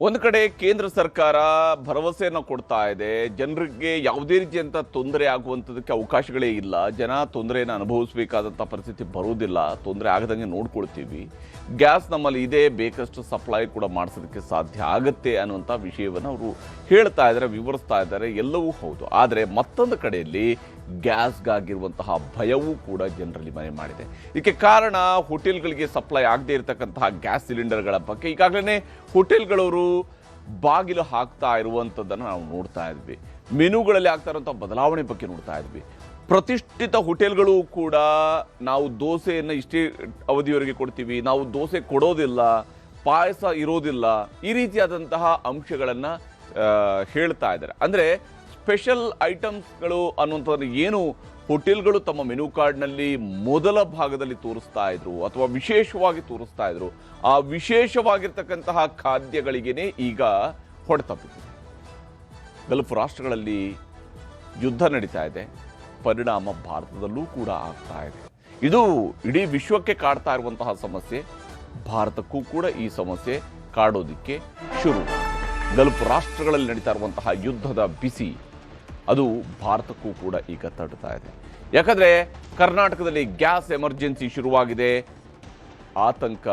ಒಂದು ಕಡೆ ಕೇಂದ್ರ ಸರ್ಕಾರ ಭರವಸೆಯನ್ನು ಕೊಡ್ತಾ ಇದೆ. ಜನರಿಗೆ ಯಾವುದೇ ರೀತಿಯಂತ ತೊಂದರೆ ಆಗುವಂಥದಕ್ಕೆ ಅವಕಾಶಗಳೇ ಇಲ್ಲ. ಜನ ತೊಂದರೆಯನ್ನು ಅನುಭವಿಸಬೇಕಾದಂಥ ಪರಿಸ್ಥಿತಿ ಬರುವುದಿಲ್ಲ. ತೊಂದರೆ ಆಗದಂಗೆ ನೋಡ್ಕೊಳ್ತೀವಿ. ಗ್ಯಾಸ್ ನಮ್ಮಲ್ಲಿ ಇದೆ, ಬೇಕಷ್ಟು ಸಪ್ಲೈ ಕೂಡ ಮಾಡಿಸೋದಕ್ಕೆ ಸಾಧ್ಯ ಆಗುತ್ತೆ ಅನ್ನುವಂಥ ವಿಷಯವನ್ನು ಅವರು ಹೇಳ್ತಾ ಇದ್ದಾರೆ, ವಿವರಿಸ್ತಾ ಇದ್ದಾರೆ. ಎಲ್ಲವೂ ಹೌದು. ಆದರೆ ಮತ್ತೊಂದು ಕಡೆಯಲ್ಲಿ ಗ್ಯಾಸ್ಗಾಗಿರುವಂತಹ ಭಯವೂ ಕೂಡ ಜನರಲ್ಲಿ ಮನೆ ಮಾಡಿದೆ. ಇದಕ್ಕೆ ಕಾರಣ ಹೋಟೆಲ್ಗಳಿಗೆ ಸಪ್ಲೈ ಆಗದೇ ಇರತಕ್ಕಂತಹ ಗ್ಯಾಸ್ ಸಿಲಿಂಡರ್ಗಳ ಬಗ್ಗೆ ಈಗಾಗಲೇ ಹೋಟೆಲ್ಗಳವರು ಬಾಗಿಲು ಹಾಕ್ತಾ ಇರುವಂಥದ್ದನ್ನು ನಾವು ನೋಡ್ತಾ ಇದ್ವಿ. ಮೆನುಗಳಲ್ಲಿ ಆಗ್ತಾ ಇರುವಂಥ ಬದಲಾವಣೆ ಬಗ್ಗೆ ನೋಡ್ತಾ ಇದ್ವಿ. ಪ್ರತಿಷ್ಠಿತ ಹೋಟೆಲ್ಗಳು ಕೂಡ ನಾವು ದೋಸೆಯನ್ನು ಇಷ್ಟೇ ಅವಧಿಯವರೆಗೆ ಕೊಡ್ತೀವಿ, ನಾವು ದೋಸೆ ಕೊಡೋದಿಲ್ಲ, ಪಾಯಸ ಇರೋದಿಲ್ಲ, ಈ ರೀತಿಯಾದಂತಹ ಅಂಶಗಳನ್ನು ಹೇಳ್ತಾ ಇದ್ದಾರೆ. ಅಂದರೆ ಸ್ಪೆಷಲ್ ಐಟಮ್ಸ್ಗಳು ಅನ್ನುವಂಥದ್ದು ಏನು ಹೋಟೆಲ್ಗಳು ತಮ್ಮ ಮೆನು ಕಾರ್ಡ್ನಲ್ಲಿ ಮೊದಲ ಭಾಗದಲ್ಲಿ ತೋರಿಸ್ತಾ ಇದ್ರು ಅಥವಾ ವಿಶೇಷವಾಗಿ ತೋರಿಸ್ತಾ ಇದ್ರು, ಆ ವಿಶೇಷವಾಗಿರ್ತಕ್ಕಂತಹ ಖಾದ್ಯಗಳಿಗೇನೆ ಈಗ ಹೊಡೆತ ಬಿದ್ದಿದೆ. ಗಲ್ಫ್ ರಾಷ್ಟ್ರಗಳಲ್ಲಿ ಯುದ್ಧ ನಡೀತಾ ಇದೆ. ಪರಿಣಾಮ ಭಾರತದಲ್ಲೂ ಕೂಡ ಆಗ್ತಾ ಇದೆ. ಇದು ಇಡೀ ವಿಶ್ವಕ್ಕೆ ಕಾಡ್ತಾ ಇರುವಂತಹ ಸಮಸ್ಯೆ. ಭಾರತಕ್ಕೂ ಕೂಡ ಈ ಸಮಸ್ಯೆ ಕಾಡೋದಿಕ್ಕೆ ಶುರು. ಗಲ್ಫ್ ರಾಷ್ಟ್ರಗಳಲ್ಲಿ ನಡೀತಾ ಇರುವಂತಹ ಯುದ್ಧದ ಬಿಸಿ ಅದು ಭಾರತಕ್ಕೂ ಕೂಡ ಈಗ ತಡ್ತಾ ಇದೆ. ಯಾಕಂದರೆ ಕರ್ನಾಟಕದಲ್ಲಿ ಗ್ಯಾಸ್ ಎಮರ್ಜೆನ್ಸಿ ಶುರುವಾಗಿದೆ. ಆತಂಕ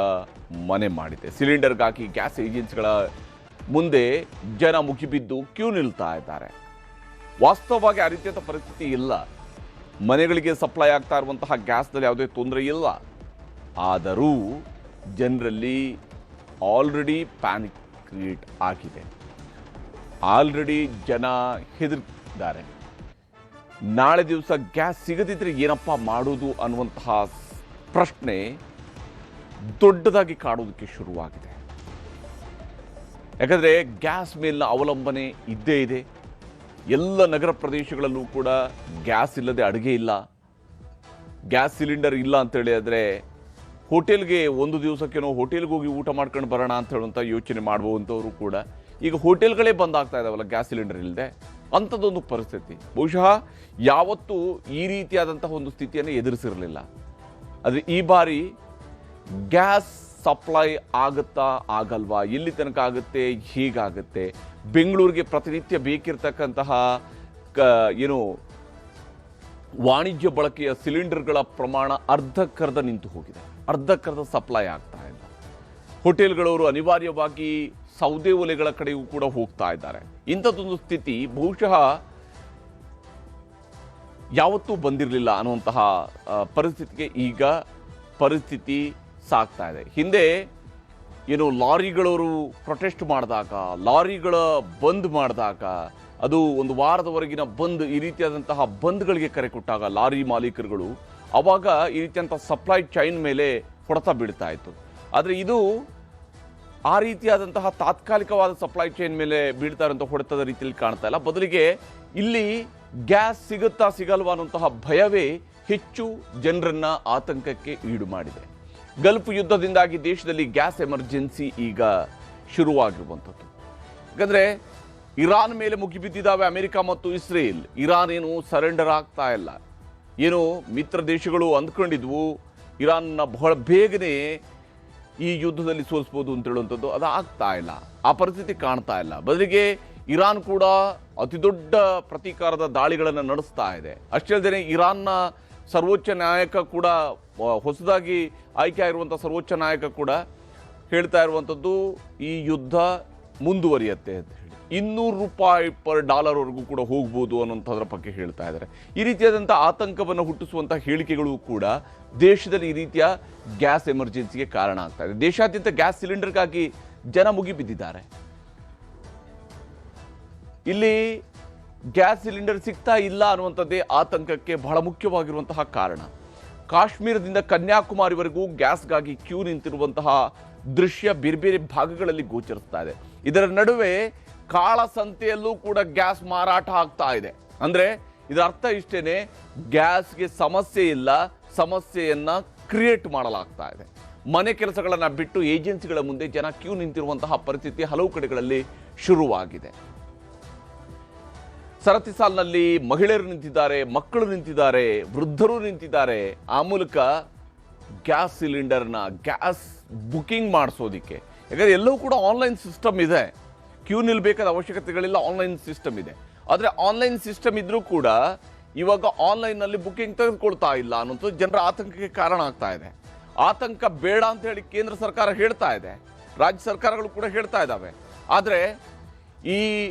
ಮನೆ ಮಾಡಿದೆ. ಸಿಲಿಂಡರ್ಗಾಗಿ ಗ್ಯಾಸ್ ಏಜೆನ್ಸಿಗಳ ಮುಂದೆ ಜನ ಮುಗಿಬಿದ್ದು ಕ್ಯೂ ನಿಲ್ತಾ ಇದ್ದಾರೆ. ವಾಸ್ತವವಾಗಿ ಆ ರೀತಿಯಾದ ಪರಿಸ್ಥಿತಿ ಇಲ್ಲ. ಮನೆಗಳಿಗೆ ಸಪ್ಲೈ ಆಗ್ತಾ ಇರುವಂತಹ ಗ್ಯಾಸ್ನಲ್ಲಿ ಯಾವುದೇ ತೊಂದರೆ ಇಲ್ಲ. ಆದರೂ ಜನರಲ್ಲಿ ಆಲ್ರೆಡಿ ಪ್ಯಾನಿಕ್ ಕ್ರಿಯೇಟ್ ಆಗಿದೆ. ಆಲ್ರೆಡಿ ಜನ ಹೆದರ್ತಿದ್ದಾರೆ. ನಾಳೆ ದಿವಸ ಗ್ಯಾಸ್ ಸಿಗದಿದ್ರೆ ಏನಪ್ಪ ಮಾಡೋದು ಅನ್ನುವಂತಹ ಪ್ರಶ್ನೆ ದೊಡ್ಡದಾಗಿ ಕಾಡೋದಕ್ಕೆ ಶುರುವಾಗಿದೆ. ಯಾಕಂದರೆ ಗ್ಯಾಸ್ ಮೇಲಿನ ಅವಲಂಬನೆ ಇದ್ದೇ ಇದೆ. ಎಲ್ಲ ನಗರ ಪ್ರದೇಶಗಳಲ್ಲೂ ಕೂಡ ಗ್ಯಾಸ್ ಇಲ್ಲದೆ ಅಡುಗೆ ಇಲ್ಲ. ಗ್ಯಾಸ್ ಸಿಲಿಂಡರ್ ಇಲ್ಲ ಅಂತೇಳಿ ಆದರೆ ಹೋಟೆಲ್ಗೆ ಒಂದು ದಿವಸಕ್ಕೇನೋ ಹೋಟೆಲ್ಗೆ ಹೋಗಿ ಊಟ ಮಾಡ್ಕೊಂಡು ಬರೋಣ ಅಂತ ಹೇಳುವಂಥ ಯೋಚನೆ ಮಾಡುವಂಥವರು ಕೂಡ ಈಗ ಹೋಟೆಲ್ಗಳೇ ಬಂದಾಗ್ತಾ ಇದ್ದಾವಲ್ಲ ಗ್ಯಾಸ್ ಸಿಲಿಂಡರ್ ಇಲ್ಲದೆ. ಅಂಥದ್ದೊಂದು ಪರಿಸ್ಥಿತಿ ಬಹುಶಃ ಯಾವತ್ತೂ ಈ ರೀತಿಯಾದಂತಹ ಒಂದು ಸ್ಥಿತಿಯನ್ನು ಎದುರಿಸಿರಲಿಲ್ಲ. ಆದರೆ ಈ ಬಾರಿ ಗ್ಯಾಸ್ ಸಪ್ಲೈ ಆಗುತ್ತಾ ಆಗಲ್ವಾ, ಎಲ್ಲಿ ತನಕ ಆಗುತ್ತೆ, ಹೀಗಾಗುತ್ತೆ. ಬೆಂಗಳೂರಿಗೆ ಪ್ರತಿನಿತ್ಯ ಬೇಕಿರ್ತಕ್ಕಂತಹ ಏನು ವಾಣಿಜ್ಯ ಬಳಕೆಯ ಸಿಲಿಂಡರ್ಗಳ ಪ್ರಮಾಣ ಅರ್ಧಕ್ಕರ್ಧ ನಿಂತು ಹೋಗಿದೆ. ಅರ್ಧಕ್ಕರ್ಧ ಸಪ್ಲೈ ಆಗ್ತಾ ಇಲ್ಲ. ಹೋಟೆಲ್ಗಳವರು ಅನಿವಾರ್ಯವಾಗಿ ಸೌದೆ ಒಲೆಗಳ ಕಡೆಗೂ ಕೂಡ ಹೋಗ್ತಾ ಇದ್ದಾರೆ. ಇಂಥದ್ದೊಂದು ಸ್ಥಿತಿ ಬಹುಶಃ ಯಾವತ್ತೂ ಬಂದಿರಲಿಲ್ಲ ಅನ್ನುವಂತಹ ಪರಿಸ್ಥಿತಿಗೆ ಈಗ ಪರಿಸ್ಥಿತಿ ಸಾಗ್ತಾ ಇದೆ. ಹಿಂದೆ ಏನು ಲಾರಿಗಳವರು ಪ್ರೊಟೆಸ್ಟ್ ಮಾಡಿದಾಗ, ಲಾರಿಗಳ ಬಂದ್ ಮಾಡಿದಾಗ, ಅದು ಒಂದು ವಾರದವರೆಗಿನ ಬಂದ್, ಈ ರೀತಿಯಾದಂತಹ ಬಂದ್ಗಳಿಗೆ ಕರೆ ಕೊಟ್ಟಾಗ ಲಾರಿ ಮಾಲೀಕರುಗಳು ಆವಾಗ ಈ ರೀತಿಯಂಥ ಸಪ್ಲೈ ಚೈನ್ ಮೇಲೆ ಹೊಡೆತ ಬೀಳ್ತಾ ಇತ್ತು. ಆದರೆ ಇದು ಆ ರೀತಿಯಾದಂತಹ ತಾತ್ಕಾಲಿಕವಾದ ಸಪ್ಲೈ ಚೈನ್ ಮೇಲೆ ಬೀಳ್ತಾ ಇರುವಂಥ ಹೊಡೆತದ ರೀತಿಯಲ್ಲಿ ಕಾಣ್ತಾ ಇಲ್ಲ. ಬದಲಿಗೆ ಇಲ್ಲಿ ಗ್ಯಾಸ್ ಸಿಗುತ್ತಾ ಸಿಗಲ್ವಾ ಅನ್ನುವಂತಹ ಭಯವೇ ಹೆಚ್ಚು ಜನರನ್ನ ಆತಂಕಕ್ಕೆ ಈಡು ಮಾಡಿದೆ. ಗಲ್ಫ್ ಯುದ್ಧದಿಂದಾಗಿ ದೇಶದಲ್ಲಿ ಗ್ಯಾಸ್ ಎಮರ್ಜೆನ್ಸಿ ಈಗ ಶುರುವಾಗಿರುವಂಥದ್ದು. ಯಾಕಂದರೆ ಇರಾನ್ ಮೇಲೆ ಮುಗಿಬಿದ್ದಿದ್ದಾವೆ ಅಮೆರಿಕ ಮತ್ತು ಇಸ್ರೇಲ್. ಇರಾನ್ ಏನು ಸರೆಂಡರ್ ಆಗ್ತಾ ಇಲ್ಲ. ಏನು ಮಿತ್ರ ದೇಶಗಳು ಅಂದ್ಕೊಂಡಿದ್ವು ಇರಾನ್ನ ಬಹಳ ಬೇಗನೆ ಈ ಯುದ್ಧದಲ್ಲಿ ಸೋಲಿಸ್ಬೋದು ಅಂತ ಹೇಳುವಂಥದ್ದು, ಅದು ಆಗ್ತಾ ಇಲ್ಲ. ಆ ಪರಿಸ್ಥಿತಿ ಕಾಣ್ತಾ ಇಲ್ಲ. ಬದಲಿಗೆ ಇರಾನ್ ಕೂಡ ಅತಿ ದೊಡ್ಡ ಪ್ರತೀಕಾರದ ದಾಳಿಗಳನ್ನು ನಡೆಸ್ತಾ ಇದೆ. ಅಷ್ಟೇ ಅಲ್ಲದೆ ಇರಾನ್ನ ಸರ್ವೋಚ್ಚ ನಾಯಕ ಕೂಡ, ಹೊಸದಾಗಿ ಆಯ್ಕೆ ಆಗಿರುವಂಥ ಸರ್ವೋಚ್ಚ ನಾಯಕ ಕೂಡ ಹೇಳ್ತಾ ಇರುವಂಥದ್ದು ಈ ಯುದ್ಧ ಮುಂದುವರಿಯುತ್ತೆ ಅಂತ ಹೇಳಿ. $200 ಪರ್ ಡಾಲರ್ವರೆಗೂ ಕೂಡ ಹೋಗ್ಬೋದು ಅನ್ನೋಂಥದ್ರ ಬಗ್ಗೆ ಹೇಳ್ತಾ ಇದ್ದಾರೆ. ಈ ರೀತಿಯಾದಂಥ ಆತಂಕವನ್ನು ಹುಟ್ಟಿಸುವಂಥ ಹೇಳಿಕೆಗಳು ಕೂಡ ದೇಶದಲ್ಲಿ ಈ ರೀತಿಯ ಗ್ಯಾಸ್ ಎಮರ್ಜೆನ್ಸಿಗೆ ಕಾರಣ ಆಗ್ತಾ ಇದೆ. ದೇಶಾದ್ಯಂತ ಗ್ಯಾಸ್ ಸಿಲಿಂಡರ್ಗಾಗಿ ಜನ ಮುಗಿಬಿದ್ದಿದ್ದಾರೆ. ಇಲ್ಲಿ ಗ್ಯಾಸ್ ಸಿಲಿಂಡರ್ ಸಿಗ್ತಾ ಇಲ್ಲ ಅನ್ನುವಂಥದ್ದೇ ಆತಂಕಕ್ಕೆ ಬಹಳ ಮುಖ್ಯವಾಗಿರುವಂತಹ ಕಾರಣ. ಕಾಶ್ಮೀರದಿಂದ ಕನ್ಯಾಕುಮಾರಿವರೆಗೂ ಗ್ಯಾಸ್ಗಾಗಿ ಕ್ಯೂ ನಿಂತಿರುವಂತಹ ದೃಶ್ಯ ಬೇರೆ ಬೇರೆ ಭಾಗಗಳಲ್ಲಿ ಗೋಚರಿಸ್ತಾ ಇದೆ. ಇದರ ನಡುವೆ ಕಾಳಸಂತೆಯಲ್ಲೂ ಕೂಡ ಗ್ಯಾಸ್ ಮಾರಾಟ ಆಗ್ತಾ ಇದೆ. ಅಂದರೆ ಇದರ ಅರ್ಥ ಇಷ್ಟೇನೆ, ಗ್ಯಾಸ್ಗೆ ಸಮಸ್ಯೆ ಇಲ್ಲ, ಸಮಸ್ಯೆಯನ್ನು ಕ್ರಿಯೇಟ್ ಮಾಡಲಾಗ್ತಾ ಇದೆ. ಮನೆ ಕೆಲಸಗಳನ್ನು ಬಿಟ್ಟು ಏಜೆನ್ಸಿಗಳ ಮುಂದೆ ಜನ ಕ್ಯೂ ನಿಂತಿರುವಂತಹ ಪರಿಸ್ಥಿತಿ ಹಲವು ಕಡೆಗಳಲ್ಲಿ ಶುರುವಾಗಿದೆ. ಸರತಿ ಸಾಲಿನಲ್ಲಿ ಮಹಿಳೆಯರು ನಿಂತಿದ್ದಾರೆ, ಮಕ್ಕಳು ನಿಂತಿದ್ದಾರೆ, ವೃದ್ಧರು ನಿಂತಿದ್ದಾರೆ. ಆ ಮೂಲಕ ಗ್ಯಾಸ್ ಸಿಲಿಂಡರ್ನ ಗ್ಯಾಸ್ ಬುಕಿಂಗ್ ಮಾಡಿಸೋದಿಕ್ಕೆ ಯಾಕಂದರೆ ಎಲ್ಲವೂ ಕೂಡ ಆನ್ಲೈನ್ ಸಿಸ್ಟಮ್ ಇದೆ, ಕ್ಯೂ ನಿಲ್ಬೇಕಾದ ಅವಶ್ಯಕತೆಗಳಿಲ್ಲ, ಆನ್ಲೈನ್ ಸಿಸ್ಟಮ್ ಇದೆ. ಆದರೆ ಆನ್ಲೈನ್ ಸಿಸ್ಟಮ್ ಇದ್ರೂ ಕೂಡ ಇವಾಗ ಆನ್ಲೈನ್ನಲ್ಲಿ ಬುಕ್ಕಿಂಗ್ ತೆಗೆದುಕೊಳ್ತಾ ಇಲ್ಲ ಅನ್ನೋದು ಜನರ ಆತಂಕಕ್ಕೆ ಕಾರಣ ಆಗ್ತಾ ಇದೆ. ಆತಂಕ ಬೇಡ ಅಂತ ಹೇಳಿ ಕೇಂದ್ರ ಸರ್ಕಾರ ಹೇಳ್ತಾ ಇದೆ, ರಾಜ್ಯ ಸರ್ಕಾರಗಳು ಕೂಡ ಹೇಳ್ತಾ ಇದ್ದಾವೆ. ಆದರೆ ಈ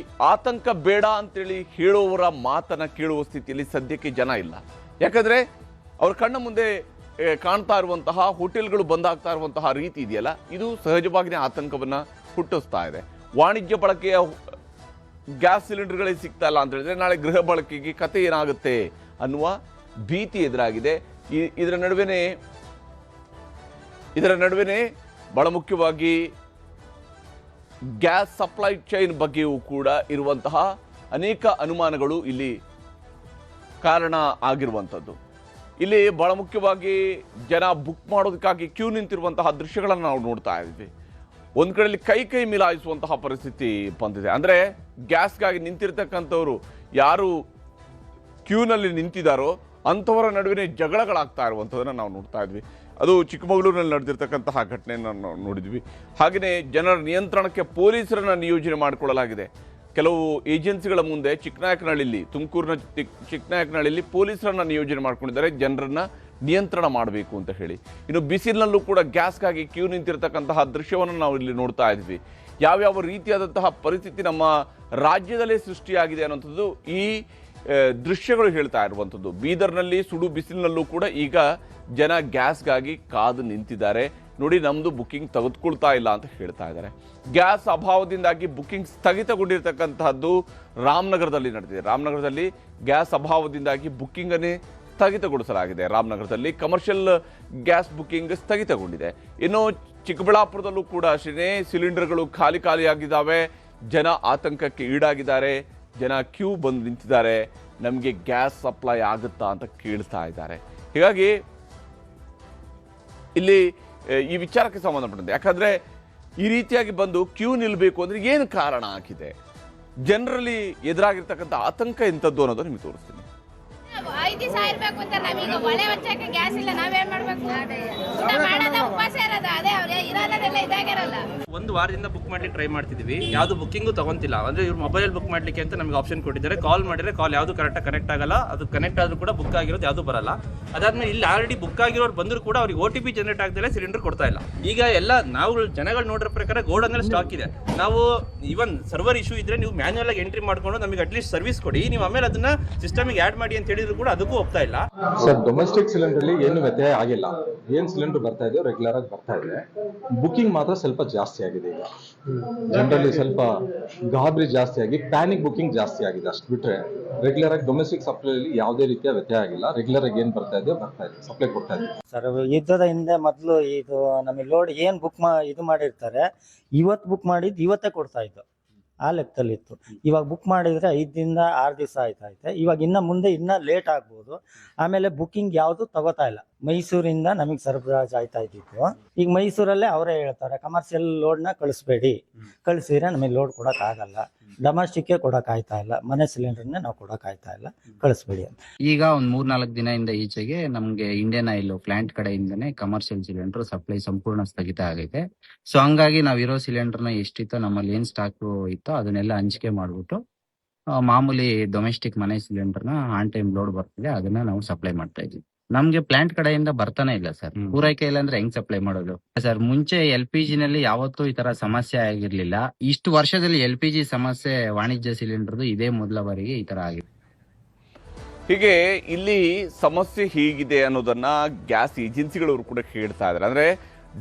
ಆತಂಕ ಬೇಡ ಅಂತೇಳಿ ಹೇಳುವವರ ಮಾತನ್ನು ಕೇಳುವ ಸ್ಥಿತಿಯಲ್ಲಿ ಸದ್ಯಕ್ಕೆ ಜನ ಇಲ್ಲ. ಯಾಕಂದರೆ ಅವ್ರ ಕಣ್ಣ ಮುಂದೆ ಕಾಣ್ತಾ ಇರುವಂತಹ ಹೋಟೆಲ್ಗಳು ಬಂದಾಗ್ತಾ ಇರುವಂತಹ ರೀತಿ ಇದೆಯಲ್ಲ, ಇದು ಸಹಜವಾಗಿಯೇ ಆತಂಕವನ್ನು ಹುಟ್ಟಿಸ್ತಾ ಇದೆ. ವಾಣಿಜ್ಯ ಬಳಕೆಯ ಗ್ಯಾಸ್ ಸಿಲಿಂಡರ್ಗಳೇ ಸಿಗ್ತಾ ಇಲ್ಲ ಅಂತ ಹೇಳಿದ್ರೆ ನಾಳೆ ಗೃಹ ಬಳಕೆಗೆ ಕತೆ ಏನಾಗುತ್ತೆ ಅನ್ನುವ ಭೀತಿ ಎದುರಾಗಿದೆ. ಇದರ ನಡುವೆನೇ ಬಹಳ ಮುಖ್ಯವಾಗಿ ಗ್ಯಾಸ್ ಸಪ್ಲೈ ಚೈನ್ ಬಗ್ಗೆಯೂ ಕೂಡ ಇರುವಂತಹ ಅನೇಕ ಅನುಮಾನಗಳು ಇಲ್ಲಿ ಕಾರಣ ಆಗಿರುವಂಥದ್ದು. ಇಲ್ಲಿ ಬಹಳ ಮುಖ್ಯವಾಗಿ ಜನ ಬುಕ್ ಮಾಡೋದಕ್ಕಾಗಿ ಕ್ಯೂ ನಿಂತಿರುವಂತಹ ದೃಶ್ಯಗಳನ್ನು ನಾವು ನೋಡ್ತಾ ಇದ್ವಿ. ಒಂದು ಕಡೆಯಲ್ಲಿ ಕೈ ಮಿಲಾಯಿಸುವಂತಹ ಪರಿಸ್ಥಿತಿ ಬಂದಿದೆ. ಅಂದರೆ ಗ್ಯಾಸ್ಗಾಗಿ ನಿಂತಿರ್ತಕ್ಕಂಥವ್ರು ಯಾರು ಕ್ಯೂನಲ್ಲಿ ನಿಂತಿದ್ದಾರೋ ಅಂಥವರ ನಡುವೆ ಜಗಳಗಳಾಗ್ತಾ ಇರುವಂಥದ್ದನ್ನು ನಾವು ನೋಡ್ತಾ ಇದ್ವಿ. ಅದು ಚಿಕ್ಕಮಗಳೂರಿನಲ್ಲಿ ನಡೆದಿರ್ತಕ್ಕಂತಹ ಘಟನೆಯನ್ನು ನಾವು ನೋಡಿದ್ವಿ. ಹಾಗೆಯೇ ಜನರ ನಿಯಂತ್ರಣಕ್ಕೆ ಪೊಲೀಸರನ್ನು ನಿಯೋಜನೆ ಮಾಡಿಕೊಳ್ಳಲಾಗಿದೆ. ಕೆಲವು ಏಜೆನ್ಸಿಗಳ ಮುಂದೆ ಚಿಕ್ಕನಾಯಕನಹಳ್ಳಿಲಿ, ತುಮಕೂರಿನ ಚಿಕ್ಕನಾಯಕನಹಳ್ಳಿಲಿ ಪೊಲೀಸರನ್ನು ನಿಯೋಜನೆ ಮಾಡ್ಕೊಂಡಿದ್ದಾರೆ ಜನರನ್ನು ನಿಯಂತ್ರಣ ಮಾಡಬೇಕು ಅಂತ ಹೇಳಿ. ಇನ್ನು ಬಿಸಿಲಿನಲ್ಲೂ ಕೂಡ ಗ್ಯಾಸ್ಗಾಗಿ ಕ್ಯೂ ನಿಂತಿರ್ತಕ್ಕಂತಹ ದೃಶ್ಯವನ್ನು ನಾವು ಇಲ್ಲಿ ನೋಡ್ತಾ ಇದ್ವಿ. ಯಾವ್ಯಾವ ರೀತಿಯಾದಂತಹ ಪರಿಸ್ಥಿತಿ ನಮ್ಮ ರಾಜ್ಯದಲ್ಲೇ ಸೃಷ್ಟಿಯಾಗಿದೆ ಅನ್ನೋಂಥದ್ದು ಈ ದೃಶ್ಯಗಳು ಹೇಳ್ತಾ ಇರುವಂಥದ್ದು. ಬೀದರ್ನಲ್ಲಿ ಸುಡು ಬಿಸಿಲಿನಲ್ಲೂ ಕೂಡ ಈಗ ಜನ ಗ್ಯಾಸ್ಗಾಗಿ ಕಾದು ನಿಂತಿದ್ದಾರೆ. ನೋಡಿ, ನಮ್ಮದು ಬುಕ್ಕಿಂಗ್ ತೆಗೆದುಕೊಳ್ತಾ ಇಲ್ಲ ಅಂತ ಹೇಳ್ತಾ ಇದ್ದಾರೆ. ಗ್ಯಾಸ್ ಅಭಾವದಿಂದಾಗಿ ಬುಕ್ಕಿಂಗ್ ಸ್ಥಗಿತಗೊಂಡಿರ್ತಕ್ಕಂತಹದ್ದು ರಾಮನಗರದಲ್ಲಿ ನಡೆದಿದೆ. ರಾಮನಗರದಲ್ಲಿ ಗ್ಯಾಸ್ ಅಭಾವದಿಂದಾಗಿ ಬುಕ್ಕಿಂಗನ್ನೇ ಸ್ಥಗಿತಗೊಳಿಸಲಾಗಿದೆ. ರಾಮನಗರದಲ್ಲಿ ಕಮರ್ಷಿಯಲ್ ಗ್ಯಾಸ್ ಬುಕ್ಕಿಂಗ್ ಸ್ಥಗಿತಗೊಂಡಿದೆ. ಇನ್ನು ಚಿಕ್ಕಬಳ್ಳಾಪುರದಲ್ಲೂ ಕೂಡ ಅಷ್ಟೇ ಸಿಲಿಂಡರ್ಗಳು ಖಾಲಿಯಾಗಿದ್ದಾವೆ. ಜನ ಆತಂಕಕ್ಕೆ ಈಡಾಗಿದ್ದಾರೆ. ಜನ ಕ್ಯೂ ಬಂದು ನಿಂತಿದ್ದಾರೆ. ನಮಗೆ ಗ್ಯಾಸ್ ಸಪ್ಲೈ ಆಗುತ್ತಾ ಅಂತ ಕೇಳ್ತಾ ಇದ್ದಾರೆ. ಹೀಗಾಗಿ ಇಲ್ಲಿ ಈ ವಿಚಾರಕ್ಕೆ ಸಂಬಂಧಪಟ್ಟಂತೆ, ಯಾಕಂದರೆ ಈ ರೀತಿಯಾಗಿ ಬಂದು ಕ್ಯೂ ನಿಲ್ಲಬೇಕು ಅಂದರೆ ಏನು ಕಾರಣ ಆಗಿದೆ, ಜನರಲ್ಲಿ ಎದುರಾಗಿರ್ತಕ್ಕಂಥ ಆತಂಕ ಎಂಥದ್ದು ಅನ್ನೋದು ನಿಮಗೆ ತೋರಿಸ್ತೀನಿ. 5 ದಿವಸ ಇರಬೇಕು ಅಂತ ನಾವೀಗ ಒಲೆ ಹಚ್ಚಕ್ಕೆ ಗ್ಯಾಸ್ ಇಲ್ಲ, ನಾವೇನ್ ಮಾಡ್ಬೇಕು? ಊಟ ಮಾಡೋದ ಉಪವಾಸ ಇರೋದ, ಅದೇ ಅವ್ರೆ ಇರೋದೆಲ್ಲ ಇದಾಗಿರಲ್ಲ. ಒಂದು ವಾರದಿಂದ ಬುಕ್ ಮಾಡ್ಲಿಕ್ಕೆ ಟ್ರೈ ಮಾಡ್ತಿದ್ವಿ, ಯಾವುದು ಬುಕ್ಕಿಂಗು ತಗೊಂತಿಲ್ಲ. ಅಂದ್ರೆ ಇವ್ರು ಮೊಬೈಲ್ ಬುಕ್ ಮಾಡ್ಲಿಕ್ಕೆ ಅಂತ ನಮಗೆ ಆಪ್ಷನ್ ಕೊಟ್ಟಿದ್ದಾರೆ. ಕಾಲ್ ಮಾಡಿದ್ರೆ ಕಾಲ್ ಯಾವುದು ಕರೆಕ್ಟಾಗಿ ಕನೆಕ್ಟ್ ಆಗಲ್ಲ, ಅದು ಕನೆಕ್ಟ್ ಆದ್ರೂ ಕೂಡ ಬುಕ್ ಆಗಿರೋದು ಯಾವುದು ಬರಲ್ಲ. ಅದಾದ್ಮೇಲೆ ಇಲ್ಲಿ ಆಲ್ರೆಡಿ ಬುಕ್ ಆಗಿರೋರು ಬಂದರೂ ಕೂಡ ಅವ್ರಿಗೆ OTP ಜನರೇಟ್ ಆಗ್ತಿಲ್ಲ, ಸಿಲಿಂಡರ್ ಕೊಡ್ತಾ ಇಲ್ಲ. ಈಗ ಎಲ್ಲ ನಾವು ಜನಗಳು ನೋಡಿರೋ ಪ್ರಕಾರ ಗೋಡನ್ನಲ್ಲಿ ಸ್ಟಾಕ್ ಇದೆ. ನಾವು ಈವನ್ ಸರ್ವರ್ ಇಶ್ಯೂ ಇದ್ರೆ ನೀವು ಮ್ಯಾನ್ಯುಯಲ್ ಆಗಿ ಎಂಟ್ರಿ ಮಾಡ್ಕೊಂಡು ನಮಗೆ ಅಟ್ಲೀಸ್ಟ್ ಸರ್ವಿಸ್ ಕೊಡಿ, ನೀವು ಆಮೇಲೆ ಅದನ್ನ ಸಿಸ್ಟಮಿಗೆ ಆಡ್ ಮಾಡಿ ಅಂತ ಹೇಳಿದ್ರು ಕೂಡ ಅದಕ್ಕೂ ಹೋಗ್ತಾ ಇಲ್ಲ. ಸರ್, ಡೊಮೆಸ್ಟಿಕ್ ಸಿಲಿಂಡರ್ ಅಲ್ಲಿ ಏನು ವ್ಯತ್ಯಯ ಆಗಿಲ್ಲ. ಏನ್ ಸಿಲಿಂಡರ್ ಬರ್ತಾ ಇದೆ ರೆಗ್ಯುಲರ್ ಆಗಿ ಬರ್ತಾ ಇದೆ. ಬುಕಿಂಗ್ ಮಾತ್ರ ಸ್ವಲ್ಪ ಜಾಸ್ತಿ ಆಗಿದೆ. ಈಗ ಜನರಲ್ಲಿ ಸ್ವಲ್ಪ ಗಾಬರಿ ಜಾಸ್ತಿ ಆಗಿ ಪ್ಯಾನಿಕ್ ಬುಕಿಂಗ್ ಜಾಸ್ತಿ ಆಗಿದೆ. ಅಷ್ಟು ಬಿಟ್ರೆ ರೆಗ್ಯುಲರ್ ಆಗಿ ಡೊಮೆಸ್ಟಿಕ್ ಸಪ್ಲೈ ಅಲ್ಲಿ ಯಾವುದೇ ರೀತಿಯ ವ್ಯತ್ಯಯ ಆಗಿಲ್ಲ. ರೆಗ್ಯುಲರ್ ಆಗಿ ಏನ್ ಬರ್ತಾ ಇದೆ ಸಪ್ಲೈ ಕೊಡ್ತಾ ಇದೆ. ಸರ್, ಯುದ್ಧದ ಹಿಂದೆ ಮೊದಲು ಇದು ನಮಗೆ ಲೋಡ್ ಏನ್ ಬುಕ್ ಇದು ಮಾಡಿರ್ತಾರೆ, ಇವತ್ತು ಬುಕ್ ಮಾಡಿದ್ದು ಇವತ್ತೇ ಕೊಡ್ತಾ ಇದ್ದು, ಆ ಲೆಕ್ಕದಲ್ಲಿ ಇತ್ತು. ಇವಾಗ ಬುಕ್ ಮಾಡಿದ್ರೆ 5 ದಿಂದ 6 ದಿವಸ ಆಯ್ತೈತೆ. ಇವಾಗ ಇನ್ನ ಮುಂದೆ ಇನ್ನ ಲೇಟ್ ಆಗ್ಬೋದು. ಆಮೇಲೆ ಬುಕ್ಕಿಂಗ್ ಯಾವುದು ತಗೋತಾ ಇಲ್ಲ. ಮೈಸೂರಿಂದ ನಮಗೆ ಸರಬರಾಜು ಆಯ್ತಾ ಇದ್ದಿತ್ತು. ಈಗ ಮೈಸೂರಲ್ಲೇ ಅವರೇ ಹೇಳ್ತಾರೆ ಕಮರ್ಷಿಯಲ್ ಲೋಡ್ನ ಕಳಿಸ್ಬೇಡಿ, ಕಳಿಸಿದ್ರೆ ನಮಗೆ ಲೋಡ್ ಕೊಡಕ್ ಆಗಲ್ಲ, ಡೊಮೆಸ್ಟಿಕ್ ಕೊಡಕ್ ಆಯ್ತಾ ಇಲ್ಲ, ಮನೆ ಸಿಲಿಂಡರ್ನೇ ನಾವು ಕೊಡಕ್ ಆಯ್ತಾ ಇಲ್ಲ, ಕಳಿಸ್ಬೇಡಿ ಅಂತ. ಈಗ ಒಂದ್ 3-4 ದಿನದಿಂದ ಈಚೆಗೆ ನಮ್ಗೆ ಇಂಡಿಯನ್ ಆಯಿಲ್ ಪ್ಲಾಂಟ್ ಕಡೆಯಿಂದನೇ ಕಮರ್ಷಿಯಲ್ ಸಿಲಿಂಡರ್ ಸಪ್ಲೈ ಸಂಪೂರ್ಣ ಸ್ಥಗಿತ ಆಗೈತೆ. ಸೊ ಹಂಗಾಗಿ ನಾವ್ ಇರೋ ಸಿಲಿಂಡರ್ನ ಎಷ್ಟಿತ್ತೋ ನಮ್ಮಲ್ಲಿ ಏನ್ ಸ್ಟಾಕ್ ಇತ್ತೋ ಅದನ್ನೆಲ್ಲ ಹಂಚಿಕೆ ಮಾಡ್ಬಿಟ್ಟು ಮಾಮೂಲಿ ಡೊಮೆಸ್ಟಿಕ್ ಮನೆ ಸಿಲಿಂಡರ್ನ ಆನ್ ಟೈಮ್ ಲೋಡ್ ಬರ್ತಿದೆ, ಅದನ್ನ ನಾವು ಸಪ್ಲೈ ಮಾಡ್ತಾ ಇದ್ವಿ. ನಮ್ಗೆ ಪ್ಲಾಂಟ್ ಕಡೆಯಿಂದ ಬರ್ತಾನೆ ಇಲ್ಲ ಸರ್. ಪೂರೈಕೆ ಇಲ್ಲ ಅಂದ್ರೆ ಹೆಂಗ್ ಸಪ್ಲೈ ಮಾಡೋದು ಸರ್? ಮುಂಚೆ LPG ನಲ್ಲಿ ಯಾವತ್ತೂ ಈ ತರ ಸಮಸ್ಯೆ ಆಗಿರ್ಲಿಲ್ಲ. ಇಷ್ಟು ವರ್ಷದಲ್ಲಿ LPG ಸಮಸ್ಯೆ ವಾಣಿಜ್ಯ ಸಿಲಿಂಡರ್ದು ಇದೇ ಮೊದಲ ಬಾರಿಗೆ ಈ ತರ ಆಗಿದೆ. ಹೀಗೆ ಇಲ್ಲಿ ಸಮಸ್ಯೆ ಹೀಗಿದೆ ಅನ್ನೋದನ್ನ ಗ್ಯಾಸ್ ಏಜೆನ್ಸಿಗಳವರು ಕೂಡ ಹೇಳ್ತಾ ಇದ್ದಾರೆ. ಅಂದ್ರೆ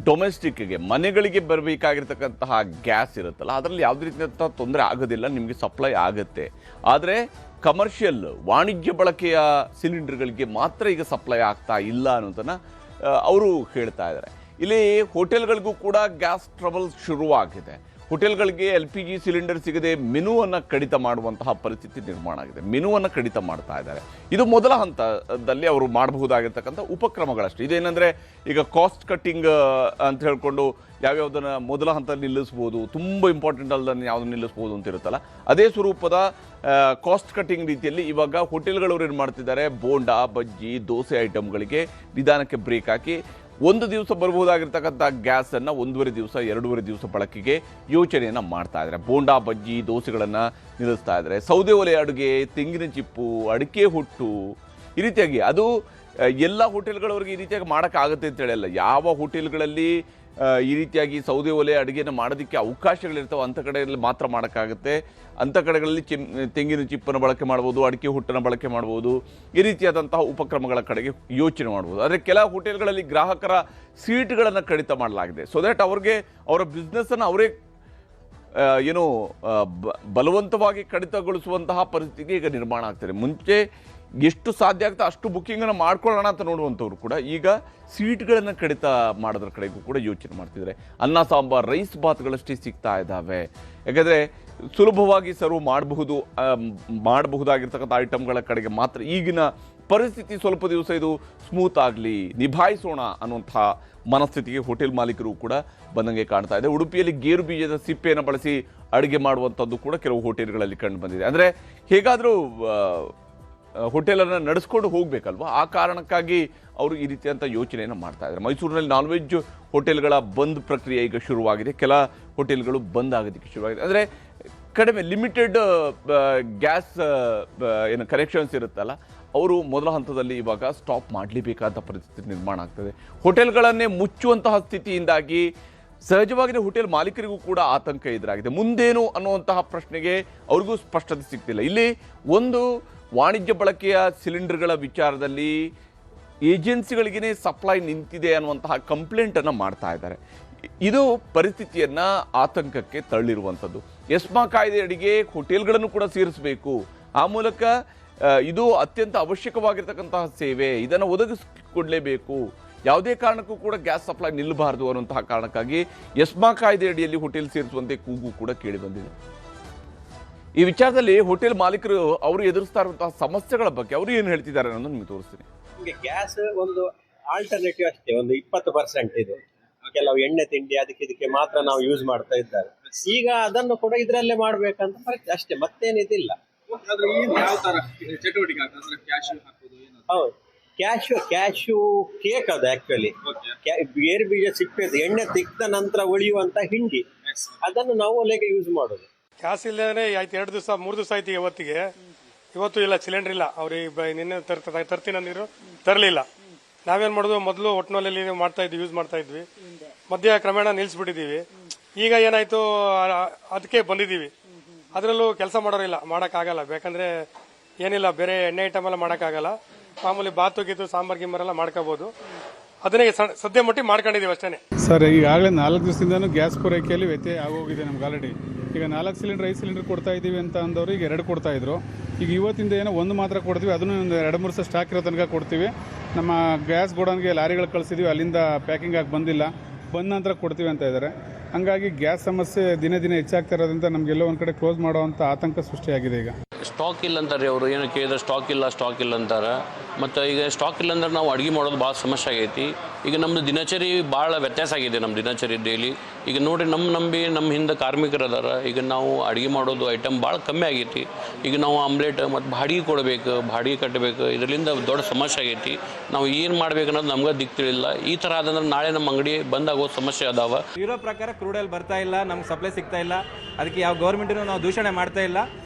ಡೊಮೆಸ್ಟಿಕ್ಗೆ ಮನೆಗಳಿಗೆ ಬರಬೇಕಾಗಿರ್ತಕ್ಕಂತಹ ಗ್ಯಾಸ್ ಇರುತ್ತಲ್ಲ, ಅದರಲ್ಲಿ ಯಾವುದೇ ರೀತಿಯಾದಂಥ ತೊಂದರೆ ಆಗೋದಿಲ್ಲ, ನಿಮಗೆ ಸಪ್ಲೈ ಆಗುತ್ತೆ. ಆದರೆ ಕಮರ್ಷಿಯಲ್ ವಾಣಿಜ್ಯ ಬಳಕೆಯ ಸಿಲಿಂಡರ್ಗಳಿಗೆ ಮಾತ್ರ ಈಗ ಸಪ್ಲೈ ಆಗ್ತಾ ಇಲ್ಲ ಅನ್ನೋದನ್ನು ಅವರು ಹೇಳ್ತಾ ಇದ್ದಾರೆ. ಇಲ್ಲಿ ಹೋಟೆಲ್ಗಳಿಗೂ ಕೂಡ ಗ್ಯಾಸ್ ಟ್ರಬಲ್ ಶುರುವಾಗಿದೆ. ಹೋಟೆಲ್ಗಳಿಗೆ LPG ಸಿಲಿಂಡರ್ ಸಿಗದೆ ಮೆನುವನ್ನು ಕಡಿತ ಮಾಡುವಂತಹ ಪರಿಸ್ಥಿತಿ ನಿರ್ಮಾಣ ಆಗಿದೆ. ಮೆನುವನ್ನು ಕಡಿತ ಮಾಡ್ತಾ ಇದ್ದಾರೆ. ಇದು ಮೊದಲ ಹಂತದಲ್ಲಿ ಅವರು ಮಾಡಬಹುದಾಗಿರ್ತಕ್ಕಂಥ ಉಪಕ್ರಮಗಳಷ್ಟೇ. ಇದೇನೆಂದರೆ ಈಗ ಕಾಸ್ಟ್ ಕಟ್ಟಿಂಗ್ ಅಂತ ಹೇಳ್ಕೊಂಡು ಯಾವ್ಯಾವುದನ್ನು ಮೊದಲ ಹಂತದಲ್ಲಿ ನಿಲ್ಲಿಸ್ಬೋದು, ತುಂಬ ಇಂಪಾರ್ಟೆಂಟ್ ಅಲ್ಲದನ್ನು ಯಾವುದನ್ನು ನಿಲ್ಲಿಸ್ಬೋದು ಅಂತ ಇರುತ್ತಲ್ಲ, ಅದೇ ಸ್ವರೂಪದ ಕಾಸ್ಟ್ ಕಟ್ಟಿಂಗ್ ರೀತಿಯಲ್ಲಿ ಇವಾಗ ಹೋಟೆಲ್ಗಳವರು ಏನು ಮಾಡ್ತಿದ್ದಾರೆ, ಬೋಂಡಾ, ಬಜ್ಜಿ, ದೋಸೆ ಐಟಮ್ಗಳಿಗೆ ನಿಧಾನಕ್ಕೆ ಬ್ರೇಕ್ ಹಾಕಿ ಒಂದು ದಿವಸ ಬರಬಹುದಾಗಿರ್ತಕ್ಕಂಥ ಗ್ಯಾಸನ್ನು 1.5 ದಿವಸ 2.5 ದಿವಸ ಬಳಕೆಗೆ ಯೋಚನೆಯನ್ನು ಮಾಡ್ತಾ ಇದ್ದಾರೆ. ಬೋಂಡಾ ಬಜ್ಜಿ ದೋಸೆಗಳನ್ನು ನಿಲ್ಲಿಸ್ತಾ ಇದ್ದಾರೆ. ಸೌದೆ ಒಲೆ ಅಡುಗೆ, ತೆಂಗಿನ ಚಿಪ್ಪು, ಅಡಿಕೆ ಹುಟ್ಟು, ಈ ರೀತಿಯಾಗಿ ಅದು ಎಲ್ಲ ಹೋಟೆಲ್ಗಳವರೆಗೆ ಈ ರೀತಿಯಾಗಿ ಮಾಡೋಕ್ಕಾಗುತ್ತೆ ಅಂತೇಳಿ ಅಲ್ಲ. ಯಾವ ಹೋಟೆಲ್ಗಳಲ್ಲಿ ಈ ರೀತಿಯಾಗಿ ಸೌದೆ ಒಲೆ ಅಡುಗೆಯನ್ನು ಮಾಡೋದಕ್ಕೆ ಅವಕಾಶಗಳಿರ್ತಾವೆ ಅಂಥ ಕಡೆಯಲ್ಲಿ ಮಾತ್ರ ಮಾಡೋಕ್ಕಾಗುತ್ತೆ. ಅಂಥ ಕಡೆಗಳಲ್ಲಿ ತೆಂಗಿನ ಚಿಪ್ಪನ್ನು ಬಳಕೆ ಮಾಡ್ಬೋದು, ಅಡಿಕೆ ಹುಟ್ಟನ್ನು ಬಳಕೆ ಮಾಡ್ಬೋದು, ಈ ರೀತಿಯಾದಂತಹ ಉಪಕ್ರಮಗಳ ಕಡೆಗೆ ಯೋಚನೆ ಮಾಡ್ಬೋದು. ಆದರೆ ಕೆಲ ಹೋಟೆಲ್ಗಳಲ್ಲಿ ಗ್ರಾಹಕರ ಸೀಟ್ಗಳನ್ನು ಕಡಿತ ಮಾಡಲಾಗಿದೆ. ಸೊ ದ್ಯಾಟ್ ಅವ್ರಿಗೆ ಅವರ ಬಿಸ್ನೆಸ್ಸನ್ನು ಅವರೇ ಏನು ಬಲವಂತವಾಗಿ ಕಡಿತಗೊಳಿಸುವಂತಹ ಪರಿಸ್ಥಿತಿ ಈಗ ನಿರ್ಮಾಣ ಆಗ್ತದೆ. ಮುಂಚೆ ಎಷ್ಟು ಸಾಧ್ಯ ಆಗ್ತದೆ ಅಷ್ಟು ಬುಕ್ಕಿಂಗನ್ನು ಮಾಡ್ಕೊಳ್ಳೋಣ ಅಂತ ನೋಡುವಂಥವ್ರು ಕೂಡ ಈಗ ಸೀಟ್ಗಳನ್ನು ಕಡಿತ ಮಾಡೋದ್ರ ಕಡೆಗೂ ಕೂಡ ಯೋಚನೆ ಮಾಡ್ತಿದ್ದಾರೆ. ಅನ್ನ ಸಾಂಬಾರ್, ರೈಸ್ ಬಾತ್ಗಳಷ್ಟೇ ಸಿಗ್ತಾ ಇದ್ದಾವೆ. ಯಾಕಂದರೆ ಸುಲಭವಾಗಿ ಸರ್ವ್ ಮಾಡಬಹುದಾಗಿರ್ತಕ್ಕಂಥ ಐಟಮ್ಗಳ ಕಡೆಗೆ ಮಾತ್ರ ಈಗಿನ ಪರಿಸ್ಥಿತಿ ಸ್ವಲ್ಪ ದಿವಸ ಇದು ಸ್ಮೂತ್ ಆಗಲಿ, ನಿಭಾಯಿಸೋಣ ಅನ್ನುವಂಥ ಮನಸ್ಥಿತಿಗೆ ಹೋಟೆಲ್ ಮಾಲೀಕರು ಕೂಡ ಬಂದಂಗೆ ಕಾಣ್ತಾ ಇದೆ. ಉಡುಪಿಯಲ್ಲಿ ಗೇರು ಬೀಜದ ಸಿಪ್ಪೆಯನ್ನು ಬಳಸಿ ಅಡುಗೆ ಮಾಡುವಂಥದ್ದು ಕೂಡ ಕೆಲವು ಹೋಟೆಲ್ಗಳಲ್ಲಿ ಕಂಡು ಬಂದಿದೆ. ಅಂದರೆ ಹೇಗಾದರೂ ಹೋಟೆಲನ್ನು ನಡೆಸ್ಕೊಂಡು ಹೋಗಬೇಕಲ್ವ, ಆ ಕಾರಣಕ್ಕಾಗಿ ಅವರು ಈ ರೀತಿಯಂಥ ಯೋಚನೆಯನ್ನು ಮಾಡ್ತಾ ಇದ್ದಾರೆ. ಮೈಸೂರಿನಲ್ಲಿ ನಾನ್ ವೆಜ್ ಹೋಟೆಲ್ಗಳ ಬಂದ್ ಪ್ರಕ್ರಿಯೆ ಈಗ ಶುರುವಾಗಿದೆ. ಕೆಲ ಹೋಟೆಲ್ಗಳು ಬಂದ್ ಆಗೋದಕ್ಕೆ ಶುರುವಾಗಿದೆ. ಅಂದರೆ ಕಡಿಮೆ ಲಿಮಿಟೆಡ್ ಗ್ಯಾಸ್ ಏನು ಕನೆಕ್ಷನ್ಸ್ ಇರುತ್ತಲ್ಲ, ಅವರು ಮೊದಲ ಹಂತದಲ್ಲಿ ಇವಾಗ ಸ್ಟಾಪ್ ಮಾಡಲೇಬೇಕಾದ ಪರಿಸ್ಥಿತಿ ನಿರ್ಮಾಣ ಆಗ್ತದೆ. ಹೋಟೆಲ್ಗಳನ್ನೇ ಮುಚ್ಚುವಂತಹ ಸ್ಥಿತಿಯಿಂದಾಗಿ ಸಹಜವಾಗಿಯೇ ಹೋಟೆಲ್ ಮಾಲೀಕರಿಗೂ ಕೂಡ ಆತಂಕ ಎದುರಾಗಿದೆ. ಮುಂದೇನು ಅನ್ನುವಂತಹ ಪ್ರಶ್ನೆಗೆ ಅವ್ರಿಗೂ ಸ್ಪಷ್ಟತೆ ಸಿಗ್ತಿಲ್ಲ. ಇಲ್ಲಿ ಒಂದು ವಾಣಿಜ್ಯ ಬಳಕೆಯ ಸಿಲಿಂಡರ್ಗಳ ವಿಚಾರದಲ್ಲಿ ಏಜೆನ್ಸಿಗಳಿಗೇ ಸಪ್ಲೈ ನಿಂತಿದೆ ಅನ್ನುವಂತಹ ಕಂಪ್ಲೇಂಟನ್ನು ಮಾಡ್ತಾ ಇದ್ದಾರೆ. ಇದು ಪರಿಸ್ಥಿತಿಯನ್ನು ಆತಂಕಕ್ಕೆ ತಳ್ಳಿರುವಂಥದ್ದು. ಎಸ್ಮಾ ಕಾಯ್ದೆ ಅಡಿಗೆ ಹೋಟೆಲ್ಗಳನ್ನು ಕೂಡ ಸೇರಿಸಬೇಕು. ಆ ಮೂಲಕ ಇದು ಅತ್ಯಂತ ಅವಶ್ಯಕವಾಗಿರ್ತಕ್ಕಂತಹ ಸೇವೆ, ಇದನ್ನು ಒದಗಿಸಿಕೊಡಲೇಬೇಕು. ಯಾವುದೇ ಕಾರಣಕ್ಕೂ ಕೂಡ ಗ್ಯಾಸ್ ಸಪ್ಲೈ ನಿಲ್ಲಬಾರದು ಅನ್ನುವಂತಹ ಕಾರಣಕ್ಕಾಗಿ ಎಸ್ಮಾ ಕಾಯ್ದೆ ಅಡಿಯಲ್ಲಿ ಹೋಟೆಲ್ ಸೇರಿಸುವಂತೆ ಕೂಗು ಕೂಡ ಕೇಳಿ ಬಂದಿದೆ. ಈ ವಿಚಾರದಲ್ಲಿ ಹೋಟೆಲ್ ಮಾಲೀಕರು ಅವರು ಎದುರಿಸ್ತಾ ಇರುವಂತಹ ಸಮಸ್ಯೆಗಳ ಬಗ್ಗೆ ಅವರು ಏನು ಹೇಳ್ತಿದ್ದಾರೆ ಅನ್ನೋದು ನಿಮಗೆ ತೋರಿಸ್ತೀನಿ. ಗ್ಯಾಸ್ ಒಂದು ಆಲ್ಟರ್ನೇಟಿವ್ ಅಷ್ಟೇ, ಒಂದು 20% ಇದು. ಕೆಲವು ಎಣ್ಣೆ ತಿಂಡಿ ಇದಕ್ಕೆ ಮಾತ್ರ ನಾವು ಯೂಸ್ ಮಾಡ್ತಾ ಇದ್ದಾರೆ. ಈಗ ಅದನ್ನು ಕೂಡ ಇದರಲ್ಲೇ ಮಾಡ್ಬೇಕಂತ ಪರೀಕ್ಷೆ ಅಷ್ಟೇ, ಮತ್ತೇನಿದಿಲ್ಲ. ಹೌದು, ಕ್ಯಾಶು ಕೇಕ್ ಅದು ಆಕ್ಚುಲಿ ಗೇರು ಬೀಜ ಸಿಪ್ಪೆದು ಎಣ್ಣೆ ತಿಕ್ಕಿದ ನಂತರ ಉಳಿಯುವಂತ ಹಿಂಡಿ, ಅದನ್ನು ನಾವು ಒಲೆಗೆ ಯೂಸ್ ಮಾಡೋದು. ಗ್ಯಾಸ್ ಇಲ್ಲದೇ ಆಯ್ತು 2 ದಿವಸ 3 ದಿವಸ ಆಯ್ತು. ಇವತ್ತು ಇಲ್ಲ, ಸಿಲಿಂಡರ್ ಇಲ್ಲ. ಅವ್ರಿಗೆ ನಿನ್ನೆ ತರ್ತೀನಂದಿರು, ತರಲಿಲ್ಲ. ನಾವೇನ್ ಮಾಡೋದು, ಮೊದಲು ಒಟ್ಟಿನಲ್ಲಿ ಯೂಸ್ ಮಾಡ್ತಾ ಇದ್ವಿ. ಮಧ್ಯ ಕ್ರಮೇಣ ನಿಲ್ಸ್ಬಿಟ್ಟಿದೀವಿ. ಈಗ ಏನಾಯ್ತು, ಅದಕ್ಕೆ ಬಂದಿದ್ದೀವಿ. ಅದರಲ್ಲೂ ಕೆಲಸ ಮಾಡೋರಿಲ್ಲ, ಮಾಡೋಕ್ಕಾಗಲ್ಲ. ಬೇಕಂದ್ರೆ ಏನಿಲ್ಲ, ಬೇರೆ ಎಣ್ಣೆ ಐಟಮ್ ಎಲ್ಲ ಮಾಡೋಕ್ಕಾಗಲ್ಲ. ಮಾಮೂಲಿ ಬಾತು ಗೀತು ಸಾಂಬಾರ್ ಗಿಂಬಾರೆಲ್ಲ ಮಾಡ್ಕೋಬಹುದು. ಅದನ್ನೇ ಸದ್ಯ ಮಟ್ಟಿಗೆ ಮಾಡ್ಕೊಂಡಿದೀವಿ ಅಷ್ಟೇ. ಸರ್, ಈಗಾಗಲೇ 4 ದಿವಸದಿಂದನೂ ಗ್ಯಾಸ್ ಪೂರೈಕೆಯಲ್ಲಿ ವ್ಯತ್ಯಯ ಆಗೋಗಿದೆ ನಮ್ಗೆ ಆಲ್ರೆಡಿ. ಈಗ 4 ಸಿಲಿಂಡರ್ 5 ಸಿಲಿಂಡರ್ ಕೊಡ್ತಾ ಇದ್ದೀವಿ ಅಂತ ಅಂದವರು ಈಗ 2 ಕೊಡ್ತಾ ಇದ್ರು. ಈಗ ಇವತ್ತಿಂದ ಏನೋ 1 ಮಾತ್ರ ಕೊಡ್ತೀವಿ, ಅದನ್ನು ಒಂದು 2-3 ದಿವಸ ಸ್ಟಾಕ್ ಇರೋ ತನಕ ಕೊಡ್ತೀವಿ. ನಮ್ಮ ಗ್ಯಾಸ್ ಗೋಡನ್ಗೆ ಲಾರಿಗಳು ಕಳಿಸಿದ್ವಿ, ಅಲ್ಲಿಂದ ಪ್ಯಾಕಿಂಗ್ ಆಗಿ ಬಂದಿಲ್ಲ, ಬಂದ ನಂತರ ಕೊಡ್ತೀವಿ ಅಂತ ಇದ್ದಾರೆ. ಹಂಗಾಗಿ ಗ್ಯಾಸ್ ಸಮಸ್ಯೆ ದಿನೇ ದಿನೇ ಹೆಚ್ಚಾಗ್ತಾ ಇರೋದ್ರಿಂದ ನಮಗೆಲ್ಲೋ ಒಂದು ಕಡೆ ಕ್ಲೋಸ್ ಮಾಡುವಂಥ ಆತಂಕ ಸೃಷ್ಟಿಯಾಗಿದೆ. ಈಗ ಸ್ಟಾಕ್ ಇಲ್ಲ ಅಂತಾರೆ ಅವರು, ಏನು ಕೇಳಿದ್ರೆ ಸ್ಟಾಕ್ ಇಲ್ಲ ಅಂತಾರೆ. ಮತ್ತು ಈಗ ಸ್ಟಾಕ್ ಇಲ್ಲ ಅಂದ್ರೆ ನಾವು ಅಡುಗೆ ಮಾಡೋದು ಭಾಳ ಸಮಸ್ಯೆ ಆಗೈತಿ. ಈಗ ನಮ್ಮದು ದಿನಚರಿ ಭಾಳ ವ್ಯತ್ಯಾಸ ಆಗಿದೆ. ನಮ್ಮ ದಿನಚರಿ ಡೈಲಿ ಈಗ ನೋಡಿರಿ, ನಮ್ಮ ಹಿಂದೆ ಕಾರ್ಮಿಕರು ಅದಾರ. ಈಗ ನಾವು ಅಡುಗೆ ಮಾಡೋದು ಐಟಮ್ ಭಾಳ ಕಮ್ಮಿ ಆಗೈತಿ. ಈಗ ನಾವು ಆಮ್ಲೆಟ್ ಮತ್ತು ಬಾಡಿಗೆ ಕೊಡಬೇಕು, ಬಾಡಿಗೆ ಕಟ್ಟಬೇಕು. ಇದರಿಂದ ದೊಡ್ಡ ಸಮಸ್ಯೆ ಆಗೈತಿ. ನಾವು ಏನು ಮಾಡ್ಬೇಕು ಅನ್ನೋದು ನಮ್ಗೆ ದಿಕ್ತಿಳಿಲ್ಲ. ಈ ಥರ ಆದಂದ್ರೆ ನಾಳೆ ನಮ್ಮ ಅಂಗಡಿ ಬಂದಾಗೋ ಸಮಸ್ಯೆ ಅದಾವ. ಇರೋ ಪ್ರಕಾರ ಕ್ರೂಡ್ ಆಯಿಲ್ ಬರ್ತಾ ಇಲ್ಲ, ನಮ್ಗೆ ಸಪ್ಲೈ ಸಿಗ್ತಾ ಇಲ್ಲ. ಅದಕ್ಕೆ ಯಾವ ಗೌರ್ಮೆಂಟನ್ನು ನಾವು ದೂಷಣೆ ಮಾಡ್ತಾ ಇಲ್ಲ.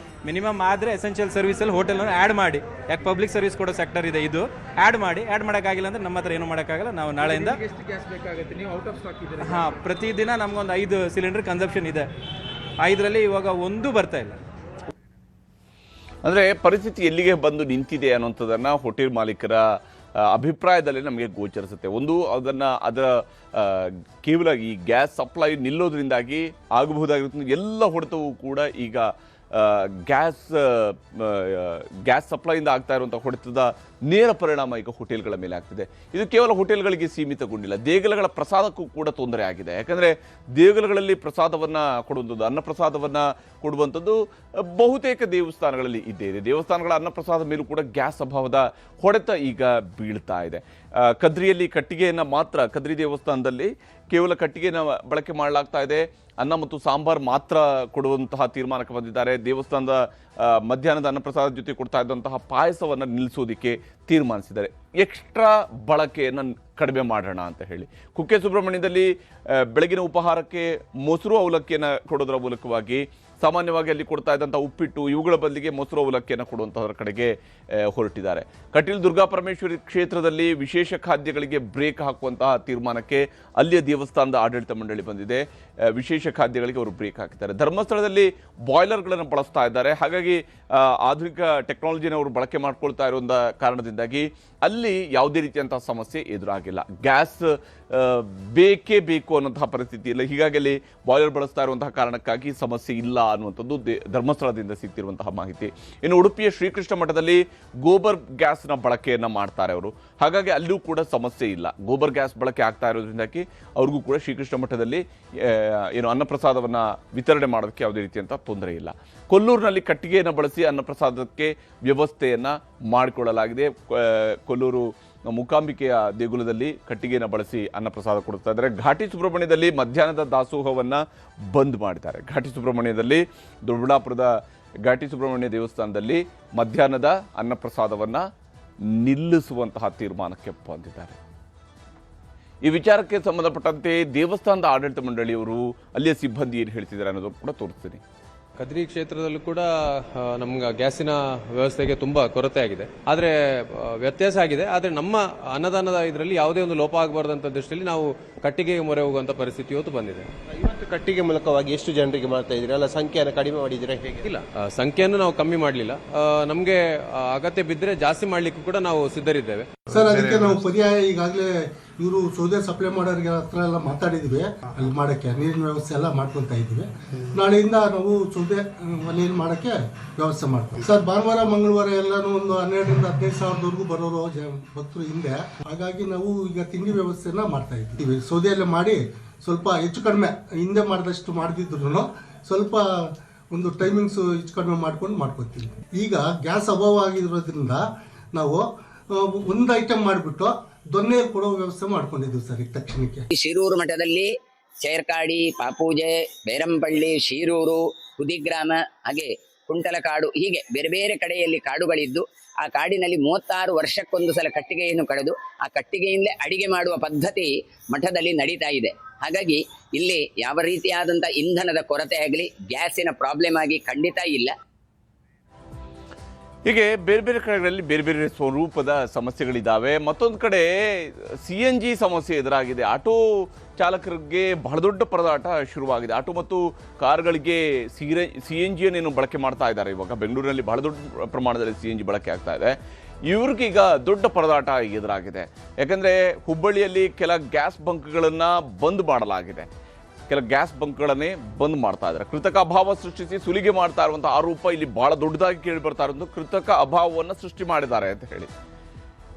ಮಿನಿಮಮ್ ಆದರೆ ಎಸೆನ್ಷಿಯಲ್ ಸರ್ವಿಸಲ್ಲಿ ಹೋಟೆಲ್ನ ಆ್ಯಡ್ ಮಾಡಿ, ಯಾಕೆ ಪಬ್ಲಿಕ್ ಸರ್ವಿಸ್ ಕೊಡೋ ಸೆಕ್ಟರ್ ಇದೆ ಇದು, ಆ್ಯಡ್ ಮಾಡೋಕ್ಕಾಗಿಲ್ಲ ಅಂದರೆ ನಮ್ಮ ಹತ್ರ ಏನು ಮಾಡೋಕ್ಕಾಗಲ್ಲ. ನಾವು ನಾಳೆಯಿಂದ ಪ್ರತಿದಿನ ನಮಗೊಂದು 5 ಸಿಲಿಂಡರ್ ಕನ್ಸಂಪ್ಷನ್ ಇದೆ. 5ರಲ್ಲಿ ಇವಾಗ 1 ಬರ್ತಾ ಇಲ್ಲ. ಅಂದರೆ ಪರಿಸ್ಥಿತಿ ಎಲ್ಲಿಗೆ ಬಂದು ನಿಂತಿದೆ ಅನ್ನೋಂಥದ್ದನ್ನು ಹೋಟೆಲ್ ಮಾಲೀಕರ ಅಭಿಪ್ರಾಯದಲ್ಲಿ ನಮಗೆ ಗೋಚರಿಸುತ್ತೆ. ಒಂದು ಅದರ ಕೇವಲ ಈ ಗ್ಯಾಸ್ ಸಪ್ಲೈ ನಿಲ್ಲೋದ್ರಿಂದಾಗಿ ಆಗಬಹುದಾಗಿರುತ್ತೆ ಎಲ್ಲ ಹೊಡೆತವೂ ಕೂಡ ಈಗ ಗ್ಯಾಸ್ ಸಪ್ಲೈಯಿಂದ ಆಗ್ತಾ ಇರುವಂಥ ಹೊಡೆತದ ನೇರ ಪರಿಣಾಮ ಈಗ ಹೋಟೆಲ್ಗಳ ಮೇಲೆ ಆಗ್ತಿದೆ. ಇದು ಕೇವಲ ಹೋಟೆಲ್ಗಳಿಗೆ ಸೀಮಿತಗೊಂಡಿಲ್ಲ, ದೇಗುಲಗಳ ಪ್ರಸಾದಕ್ಕೂ ಕೂಡ ತೊಂದರೆ ಆಗಿದೆ. ಯಾಕಂದರೆ ದೇಗುಲಗಳಲ್ಲಿ ಪ್ರಸಾದವನ್ನು ಕೊಡುವಂಥದ್ದು, ಅನ್ನಪ್ರಸಾದವನ್ನು ಕೊಡುವಂಥದ್ದು ಬಹುತೇಕ ದೇವಸ್ಥಾನಗಳಲ್ಲಿ ಇದ್ದೇ ಇದೆ. ದೇವಸ್ಥಾನಗಳ ಅನ್ನಪ್ರಸಾದ ಮೇಲೂ ಕೂಡ ಗ್ಯಾಸ್ ಅಭಾವದ ಹೊಡೆತ ಈಗ ಬೀಳ್ತಾ ಇದೆ. ಕದ್ರಿಯಲ್ಲಿ ಕಟ್ಟಿಗೆಯನ್ನು ಮಾತ್ರ, ಕದ್ರಿ ದೇವಸ್ಥಾನದಲ್ಲಿ ಕೇವಲ ಕಟ್ಟಿಗೆಯನ್ನು ಬಳಕೆ ಮಾಡಲಾಗ್ತಾ ಇದೆ. ಅನ್ನ ಮತ್ತು ಸಾಂಬಾರ್ ಮಾತ್ರ ಕೊಡುವಂತಹ ತೀರ್ಮಾನಕ್ಕೆ ಬಂದಿದ್ದಾರೆ. ದೇವಸ್ಥಾನದ ಮಧ್ಯಾಹ್ನದ ಅನ್ನಪ್ರಸಾದ ಜೊತೆ ಕೊಡ್ತಾ ಇದ್ದಂತಹ ಪಾಯಸವನ್ನು ನಿಲ್ಲಿಸೋದಕ್ಕೆ ತೀರ್ಮಾನಿಸಿದ್ದಾರೆ. ಎಕ್ಸ್ಟ್ರಾ ಬಳಕೆಯನ್ನು ಕಡಿಮೆ ಮಾಡೋಣ ಅಂತ ಹೇಳಿ. ಕುಕ್ಕೆ ಸುಬ್ರಹ್ಮಣ್ಯದಲ್ಲಿ ಬೆಳಗಿನ ಉಪಹಾರಕ್ಕೆ ಮೊಸರು ಅವಲಕ್ಕಿಯನ್ನು ಕೊಡೋದರ ಮೂಲಕವಾಗಿ ಸಾಮಾನ್ಯವಾಗಿ ಅಲ್ಲಿ ಕೊಡ್ತಾ ಇದ್ದಂಥ ಉಪ್ಪಿಟ್ಟು ಇವುಗಳ ಬದಲಿಗೆ ಮೊಸರು ಅವಲಕ್ಕಿಯನ್ನು ಕೊಡುವಂಥದ್ರ ಕಡೆಗೆ ಹೊರಟಿದ್ದಾರೆ. ಕಟೀಲು ದುರ್ಗಾಪರಮೇಶ್ವರಿ ಕ್ಷೇತ್ರದಲ್ಲಿ ವಿಶೇಷ ಖಾದ್ಯಗಳಿಗೆ ಬ್ರೇಕ್ ಹಾಕುವಂತಹ ತೀರ್ಮಾನಕ್ಕೆ ಅಲ್ಲಿಯ ದೇವಸ್ಥಾನದ ಆಡಳಿತ ಮಂಡಳಿ ಬಂದಿದೆ. ವಿಶೇಷ ಖಾದ್ಯಗಳಿಗೆ ಅವರು ಬ್ರೇಕ್ ಹಾಕಿದ್ದಾರೆ. ಧರ್ಮಸ್ಥಳದಲ್ಲಿ ಬಾಯ್ಲರ್ಗಳನ್ನು ಬಳಸ್ತಾ ಇದ್ದಾರೆ. ಹಾಗಾಗಿ ಆಧುನಿಕ ಟೆಕ್ನಾಲಜಿನ ಅವರು ಬಳಕೆ ಮಾಡ್ಕೊಳ್ತಾ ಇರೋ ಕಾರಣದಿಂದಾಗಿ ಅಲ್ಲಿ ಯಾವುದೇ ರೀತಿಯಂತಹ ಸಮಸ್ಯೆ ಎದುರಾಗಿಲ್ಲ. ಗ್ಯಾಸ್ ಬೇಕೇ ಬೇಕು ಅನ್ನೋಂತಹ ಪರಿಸ್ಥಿತಿ ಇಲ್ಲ. ಹೀಗಾಗಿ ಅಲ್ಲಿ ಬಾಯ್ಲರ್ ಬಳಸ್ತಾ ಇರುವಂತಹ ಕಾರಣಕ್ಕಾಗಿ ಸಮಸ್ಯೆ ಇಲ್ಲ ಅನ್ನುವಂಥದ್ದು ಧರ್ಮಸ್ಥಳದಿಂದ ಸಿಗ್ತಿರುವಂತಹ ಮಾಹಿತಿ. ಇನ್ನು ಉಡುಪಿಯ ಶ್ರೀಕೃಷ್ಣ ಮಠದಲ್ಲಿ ಗೋಬರ್ ಗ್ಯಾಸ್ನ ಬಳಕೆಯನ್ನು ಮಾಡ್ತಾರೆ ಅವರು. ಹಾಗಾಗಿ ಅಲ್ಲೂ ಕೂಡ ಸಮಸ್ಯೆ ಇಲ್ಲ. ಗೋಬರ್ ಗ್ಯಾಸ್ ಬಳಕೆ ಆಗ್ತಾ ಇರೋದ್ರಿಂದಾಗಿ ಅವ್ರಿಗೂ ಕೂಡ ಶ್ರೀಕೃಷ್ಣ ಮಠದಲ್ಲಿ ಏನು ಅನ್ನಪ್ರಸಾದವನ್ನು ವಿತರಣೆ ಮಾಡೋದಕ್ಕೆ ಯಾವುದೇ ರೀತಿಯಂಥ ತೊಂದರೆ ಇಲ್ಲ. ಕೊಲ್ಲೂರಿನಲ್ಲಿ ಕಟ್ಟಿಗೆಯನ್ನು ಬಳಸಿ ಅನ್ನಪ್ರಸಾದಕ್ಕೆ ವ್ಯವಸ್ಥೆಯನ್ನು ಮಾಡಿಕೊಳ್ಳಲಾಗಿದೆ. ಕೊಲ್ಲೂರು ಮೂಕಾಂಬಿಕೆಯ ದೇಗುಲದಲ್ಲಿ ಕಟ್ಟಿಗೆಯನ್ನು ಬಳಸಿ ಅನ್ನಪ್ರಸಾದ ಕೊಡ್ತಾ ಇದ್ದಾರೆ. ಘಾಟಿ ಸುಬ್ರಹ್ಮಣ್ಯದಲ್ಲಿ ಮಧ್ಯಾಹ್ನದ ದಾಸೋಹವನ್ನು ಬಂದ್ ಮಾಡಿದ್ದಾರೆ. ಘಾಟಿ ಸುಬ್ರಹ್ಮಣ್ಯದಲ್ಲಿ ದೊಡ್ಡಬಳ್ಳಾಪುರದ ಘಾಟಿ ಸುಬ್ರಹ್ಮಣ್ಯ ದೇವಸ್ಥಾನದಲ್ಲಿ ಮಧ್ಯಾಹ್ನದ ಅನ್ನಪ್ರಸಾದವನ್ನು ನಿಲ್ಲಿಸುವಂತಹ ತೀರ್ಮಾನಕ್ಕೆ ಬಂದಿದ್ದಾರೆ. ಈ ವಿಚಾರಕ್ಕೆ ಸಂಬಂಧಪಟ್ಟಂತೆ ದೇವಸ್ಥಾನದ ಆಡಳಿತ ಮಂಡಳಿಯವರು ಅಲ್ಲಿಯ ಸಿಬ್ಬಂದಿ ಏನು ಹೇಳ್ತಿದ್ದಾರೆ ಅನ್ನೋದು ಕೂಡ ತೋರಿಸ್ತೀನಿ. ಕದ್ರಿ ಕ್ಷೇತ್ರದಲ್ಲೂ ಕೂಡ ನಮ್ಗೆ ಗ್ಯಾಸಿನ ವ್ಯವಸ್ಥೆಗೆ ತುಂಬ ಕೊರತೆ ಆಗಿದೆ. ಆದರೆ ವ್ಯತ್ಯಾಸ ಆಗಿದೆ. ಆದರೆ ನಮ್ಮ ಅನ್ನದಾನದ ಇದರಲ್ಲಿ ಯಾವುದೇ ಒಂದು ಲೋಪ ಆಗಬಾರ್ದಂಥ ದೃಷ್ಟಿಯಲ್ಲಿ ನಾವು ಕಟ್ಟಿಗೆಗೆ ಮೊರೆ ಹೋಗುವಂಥ ಪರಿಸ್ಥಿತಿ ಇವತ್ತು ಬಂದಿದೆ. ಇವತ್ತು ಕಟ್ಟಿಗೆ ಮೂಲಕವಾಗಿ ಎಷ್ಟು ಜನರಿಗೆ ಮಾಡ್ತಾ ಇದ್ದೀರಾ? ಅಲ್ಲ ಸಂಖ್ಯೆಯನ್ನು ಕಡಿಮೆ ಮಾಡಿದ್ದೀರಾ? ಹೇಗೆ? ಇಲ್ಲ, ಸಂಖ್ಯೆಯನ್ನು ನಾವು ಕಮ್ಮಿ ಮಾಡಲಿಲ್ಲ. ನಮಗೆ ಅಗತ್ಯ ಬಿದ್ದರೆ ಜಾಸ್ತಿ ಮಾಡಲಿಕ್ಕೂ ಕೂಡ ನಾವು ಸಿದ್ಧರಿದ್ದೇವೆ. ಸರ್, ಅದಕ್ಕೆ ನಾವು ಪರ್ಯಾಯ ಈಗಾಗಲೇ ಇವರು ಸೌದೆ ಸಪ್ಲೈ ಮಾಡೋರಿಗೆ ಹತ್ರ ಎಲ್ಲ ಮಾತಾಡಿದ್ವಿ. ಅಲ್ಲಿ ಮಾಡೋಕ್ಕೆ ನೀರಿನ ವ್ಯವಸ್ಥೆ ಎಲ್ಲ ಮಾಡ್ಕೊತಾ ಇದ್ದೀವಿ. ನಾಳೆಯಿಂದ ನಾವು ಸೌದೆ ಒಲೆಯಲ್ಲಿ ಮಾಡೋಕ್ಕೆ ವ್ಯವಸ್ಥೆ ಮಾಡ್ತೀವಿ ಸರ್. ಭಾನುವಾರ ಮಂಗಳವಾರ ಎಲ್ಲಾನು ಒಂದು 12,000 to 15,000 ಬರೋರು ಭಕ್ತರು ಹಿಂದೆ. ಹಾಗಾಗಿ ನಾವು ಈಗ ತಿಂಡಿ ವ್ಯವಸ್ಥೆನ ಮಾಡ್ತಾ ಇದ್ದೀವಿ. ಸೌದೆಯಲ್ಲೇ ಮಾಡಿ ಸ್ವಲ್ಪ ಹೆಚ್ಚು ಕಡಿಮೆ ಹಿಂದೆ ಮಾಡಿದಷ್ಟು ಮಾಡ್ತಿದ್ರು ಸ್ವಲ್ಪ ಒಂದು ಟೈಮಿಂಗ್ಸ್ ಹೆಚ್ಚು ಕಡಿಮೆ ಮಾಡ್ಕೊತೀವಿ. ಈಗ ಗ್ಯಾಸ್ ಅಭಾವ ಆಗಿರೋದ್ರಿಂದ ನಾವು ಒಂದು ಐಟಮ್ ಮಾಡಿಬಿಟ್ಟು ದೊನ್ನೆ ಕೊಡೋ ವ್ಯವಸ್ಥೆ ಮಾಡ್ಕೊಂಡಿದ್ದೀವಿ ಸರ್. ಈಗ ತಕ್ಷಣಕ್ಕೆ ಶಿರೂರು ಮಠದಲ್ಲಿ ಚೇರ್ಕಾಡಿ, ಪಾಪೂಜೆ, ಬೇರಂಪಳ್ಳಿ, ಶೀರೂರು, ಕುದಿಗ್ರಾಮ, ಹಾಗೆ ಕುಂಟಲಕಾಡು, ಹೀಗೆ ಬೇರೆ ಬೇರೆ ಕಡೆಯಲ್ಲಿ ಕಾಡುಗಳಿದ್ದು ಆ ಕಾಡಿನಲ್ಲಿ 36 ವರ್ಷಕ್ಕೊಂದು ಸಲ ಕಟ್ಟಿಗೆಯನ್ನು ಕಳೆದು ಆ ಕಟ್ಟಿಗೆಯಿಂದಲೇ ಅಡಿಗೆ ಮಾಡುವ ಪದ್ಧತಿ ಮಠದಲ್ಲಿ ನಡೀತಾ ಇದೆ. ಹಾಗಾಗಿ ಇಲ್ಲಿ ಯಾವ ರೀತಿಯಾದಂಥ ಇಂಧನದ ಕೊರತೆ ಆಗಲಿ, ಗ್ಯಾಸಿನ ಪ್ರಾಬ್ಲಮ್ ಆಗಿ ಖಂಡಿತ ಇಲ್ಲ. ಹೀಗೆ ಬೇರೆ ಬೇರೆ ಕಡೆಗಳಲ್ಲಿ ಬೇರೆ ಬೇರೆ ಸ್ವರೂಪದ ಸಮಸ್ಯೆಗಳಿದ್ದಾವೆ. ಮತ್ತೊಂದು ಕಡೆ CNG ಸಮಸ್ಯೆ ಎದುರಾಗಿದೆ. ಆಟೋ ಚಾಲಕರಿಗೆ ಬಹಳ ದೊಡ್ಡ ಪರದಾಟ ಶುರುವಾಗಿದೆ. ಆಟೋ ಮತ್ತು ಕಾರುಗಳಿಗೆ CNGಯನ್ನು ಬಳಕೆ ಮಾಡ್ತಾ ಇದ್ದಾರೆ. ಇವಾಗ ಬೆಂಗಳೂರಿನಲ್ಲಿ ಬಹಳ ದೊಡ್ಡ ಪ್ರಮಾಣದಲ್ಲಿ CNG ಬಳಕೆ ಆಗ್ತಾ ಇದೆ. ಇವ್ರಿಗೀಗ ದೊಡ್ಡ ಪರದಾಟ ಎದುರಾಗಿದೆ. ಯಾಕಂದರೆ ಹುಬ್ಬಳ್ಳಿಯಲ್ಲಿ ಕೆಲ ಗ್ಯಾಸ್ ಬಂಕ್ಗಳನ್ನು ಬಂದ್ ಮಾಡಲಾಗಿದೆ. ಕೆಲ ಗ್ಯಾಸ್ ಬಂಕ್ಗಳನ್ನೇ ಬಂದ್ ಮಾಡ್ತಾ ಇದ್ದಾರೆ. ಕೃತಕ ಅಭಾವ ಸೃಷ್ಟಿಸಿ ಸುಲಿಗೆ ಮಾಡ್ತಾ ಇರುವಂಥ ಆರೋಪ ಇಲ್ಲಿ ಬಹಳ ದೊಡ್ಡದಾಗಿ ಕೇಳಿ ಬರ್ತಾ ಇರೋದು. ಕೃತಕ ಅಭಾವವನ್ನು ಸೃಷ್ಟಿ ಮಾಡಿದ್ದಾರೆ ಅಂತ ಹೇಳಿ.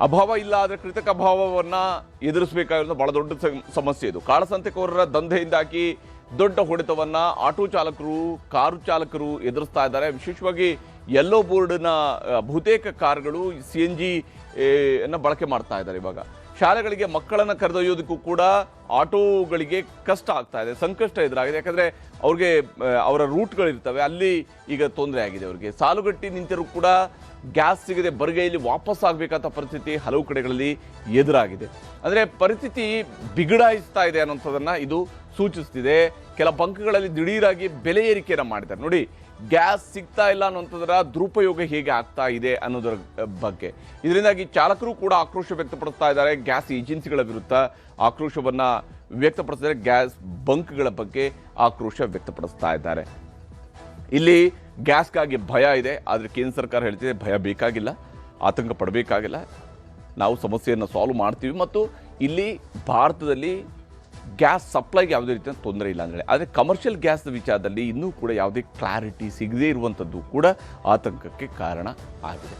ಅಭಾವ ಇಲ್ಲ ಆದರೆ ಕೃತಕ ಅಭಾವವನ್ನು ಎದುರಿಸಬೇಕಾಗಿರೋದು ಬಹಳ ದೊಡ್ಡ ಸಮಸ್ಯೆ ಇದು. ಕಾಳಸಂತೆಕೋರರ ದಂಧೆಯಿಂದಾಗಿ ದೊಡ್ಡ ಹೊಡೆತವನ್ನು ಆಟೋ ಚಾಲಕರು, ಕಾರು ಚಾಲಕರು ಎದುರಿಸ್ತಾ ಇದ್ದಾರೆ. ವಿಶೇಷವಾಗಿ ಯೆಲ್ಲೋ ಬೋರ್ಡ್ನ ಬಹುತೇಕ ಕಾರುಗಳು CNG ಅನ್ನು ಬಳಕೆ ಮಾಡ್ತಾ ಇದ್ದಾರೆ. ಇವಾಗ ಶಾಲೆಗಳಿಗೆ ಮಕ್ಕಳನ್ನು ಕರೆದೊಯ್ಯೋದಕ್ಕೂ ಕೂಡ ಆಟೋಗಳಿಗೆ ಕಷ್ಟ ಆಗ್ತಾ ಇದೆ, ಸಂಕಷ್ಟ ಎದುರಾಗಿದೆ. ಯಾಕಂದರೆ ಅವ್ರಿಗೆ ಅವರ ರೂಟ್ಗಳಿರ್ತವೆ, ಅಲ್ಲಿ ಈಗ ತೊಂದರೆ ಆಗಿದೆ. ಅವರಿಗೆ ಸಾಲುಗಟ್ಟಿ ನಿಂತರೂ ಕೂಡ ಗ್ಯಾಸ್ ಸಿಗದೆ ಬರಿಗೈಯಲ್ಲಿ ವಾಪಸ್ ಆಗಬೇಕಂತ ಪರಿಸ್ಥಿತಿ ಹಲವು ಕಡೆಗಳಲ್ಲಿ ಎದುರಾಗಿದೆ. ಅಂದರೆ ಪರಿಸ್ಥಿತಿ ಬಿಗಡಾಯಿಸ್ತಾ ಇದೆ ಅನ್ನೋಂಥದ್ದನ್ನು ಇದು ಸೂಚಿಸ್ತಿದೆ. ಕೆಲ ಬಂಕ್ಗಳಲ್ಲಿ ದಿಢೀರಾಗಿ ಬೆಲೆ ಏರಿಕೆಯನ್ನು ಮಾಡಿದ್ದಾರೆ. ನೋಡಿ, ಗ್ಯಾಸ್ ಸಿಗ್ತಾ ಇಲ್ಲ ಅನ್ನೋಂಥದ್ರ ದುರುಪಯೋಗ ಹೇಗೆ ಆಗ್ತಾ ಇದೆ ಅನ್ನೋದರ ಬಗ್ಗೆ. ಇದರಿಂದಾಗಿ ಚಾಲಕರು ಕೂಡ ಆಕ್ರೋಶ ವ್ಯಕ್ತಪಡಿಸ್ತಾ ಇದ್ದಾರೆ. ಗ್ಯಾಸ್ ಏಜೆನ್ಸಿಗಳ ವಿರುದ್ಧ ಆಕ್ರೋಶವನ್ನು ವ್ಯಕ್ತಪಡಿಸಿದರೆ ಗ್ಯಾಸ್ ಬಂಕ್ಗಳ ಬಗ್ಗೆ ಆಕ್ರೋಶ ವ್ಯಕ್ತಪಡಿಸ್ತಾ ಇದ್ದಾರೆ. ಇಲ್ಲಿ ಗ್ಯಾಸ್ಗಾಗಿ ಭಯ ಇದೆ. ಆದರೆ ಕೇಂದ್ರ ಸರ್ಕಾರ ಹೇಳ್ತಿದೆ ಭಯ ಬೇಕಾಗಿಲ್ಲ, ಆತಂಕ ಪಡಬೇಕಾಗಿಲ್ಲ, ನಾವು ಸಮಸ್ಯೆಯನ್ನು ಸಾಲ್ವ್ ಮಾಡ್ತೀವಿ. ಮತ್ತು ಇಲ್ಲಿ ಭಾರತದಲ್ಲಿ ಗ್ಯಾಸ್ ಸಪ್ಲೈಗೆ ಯಾವುದೇ ರೀತಿಯ ತೊಂದರೆ ಇಲ್ಲ ಅಂದರೆ. ಆದರೆ ಕಮರ್ಷಿಯಲ್ ಗ್ಯಾಸ್ನ ವಿಚಾರದಲ್ಲಿ ಇನ್ನೂ ಕೂಡ ಯಾವುದೇ ಕ್ಲಾರಿಟಿ ಸಿಗದೇ ಇರುವಂಥದ್ದು ಕೂಡ ಆತಂಕಕ್ಕೆ ಕಾರಣ ಆಗಿದೆ.